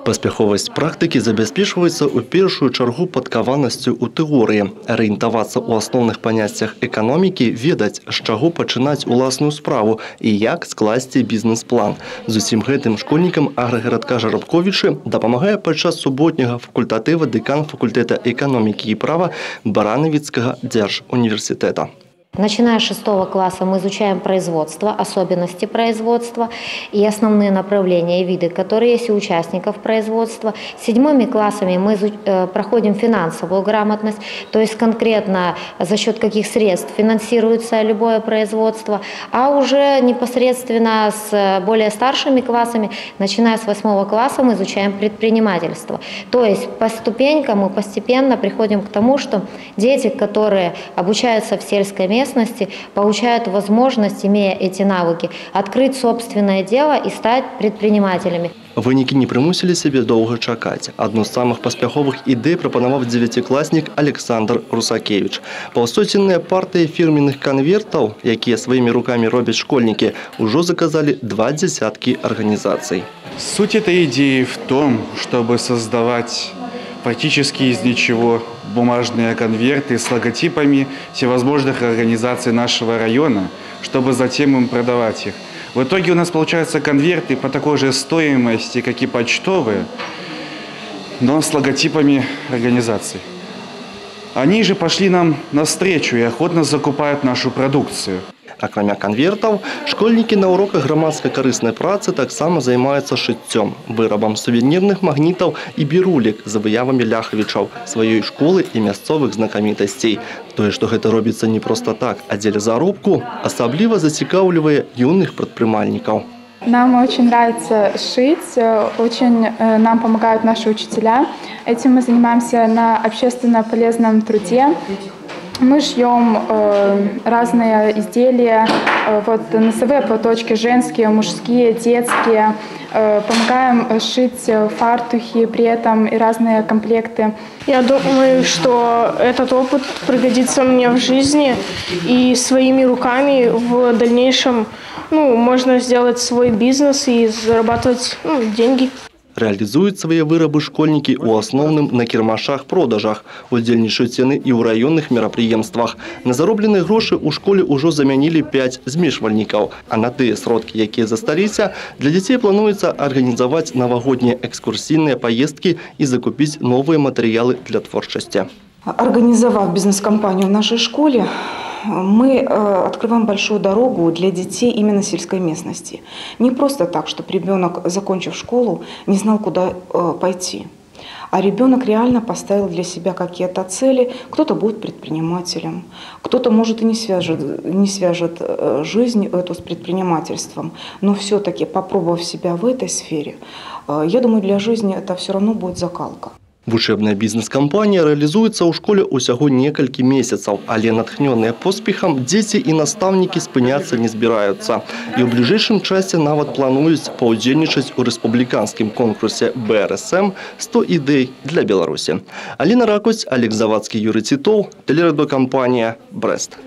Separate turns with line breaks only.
Паспяховасць практыкі забяспечваецца ў першую чаргу падкаванасцю ў тэорыі, арыентавацца ў асноўных паняццях эканомікі, ведаць, з чаго пачынаць уласную справу і як скласці бізнес-план. З усім гэтым школьнікам аграгарадка Жарабковічы дапамагае падчас суботняга факультатыва дэкан факультэта эканомікі і права Баранавіцкага дзяржуніверсітэта.
Начиная с 6 класса мы изучаем производство, особенности производства и основные направления и виды, которые есть у участников производства. 7 классами мы проходим финансовую грамотность, то есть конкретно за счет каких средств финансируется любое производство. А уже непосредственно с более старшими классами, начиная с 8 класса, мы изучаем предпринимательство. То есть по ступенькам мы постепенно приходим к тому, что дети, которые обучаются в сельской местности, получают возможность, имея эти навыки, открыть собственное дело и стать предпринимателями.
Вынікі не прымусілі сябе доўга чакаць. Адну з самых паспяховых ідэй прапанаваў 9-класнік Александр Русакевич. Паўсотенныя партыі фірменных канвертаў, якія сваімі рукамі робяць школьнікі, ужо заказалі 20 арганізацый.
Суть этой идеи в том, чтобы создавать практически из ничего бумажные конверты с логотипами всевозможных организаций нашего района, чтобы затем им продавать их. В итоге у нас получаются конверты по такой же стоимости, как и почтовые, но с логотипами организаций. Они же пошли нам навстречу и охотно закупают нашу продукцию.
Акрамя канвертаў, школьнікі на уроках грамадска-карыснай працы таксама займаюцца шыццём, вырабам сувенірных магнітаў і бірулек з выявамі ляхавічаў, сваёй школы і мясцовых знакамітасцей. Тое, што гэта робіцца не проста так, а дзеля заробку, асабліва зацікаўлівае юных прадпрымальнікаў.
Нам очень нравится шить, очень нам помогают наши учителя. Этим мы занимаемся на общественно полезном труде. Мы шьем разные изделия, вот носовые платочки женские, мужские, детские. Помогаем шить фартухи при этом и разные комплекты.
Я думаю, что этот опыт пригодится мне в жизни и своими руками в дальнейшем можно сделать свой бизнес и зарабатывать деньги.
Реалізуюць свае вырабы школьнікі ў асноўным на кірмашах-продажах, удзельнічаюць яны і ў раённых мерапрыемствах. На заробленыя грошы ў школе ўжо замянілі 5 змешвальнікаў, а на тыя сродкі, якія засталіся, для дзяцей плануецца арганізаваць навагоднія экскурсійныя паездкі і закупіць новыя матэрыялы для творчасці.
Организовав бизнес-компанию в нашей школе, мы открываем большую дорогу для детей именно сельской местности. Не просто так, чтобы ребенок, закончив школу, не знал, куда пойти. А ребенок реально поставил для себя какие-то цели. Кто-то будет предпринимателем, кто-то, может, и не свяжет жизнь эту с предпринимательством. Но все-таки, попробовав себя в этой сфере, я думаю, для жизни это все равно будет закалка.
Вучэбная бізнес-кампанія рэалізуецца ў школе ўсяго некалькі месяцаў, але натхнёныя поспехам дзеці і настаўнікі спыняцца не збіраюцца. І ў бліжэйшым часе нават плануюць паўдзельнічаць у рэспубліканскім конкурсе БРСМ «100 ідэй для Беларусі». Аліна Ракуць, Олег Завадскі, Юрый Титов, телерадиокомпания «Брест».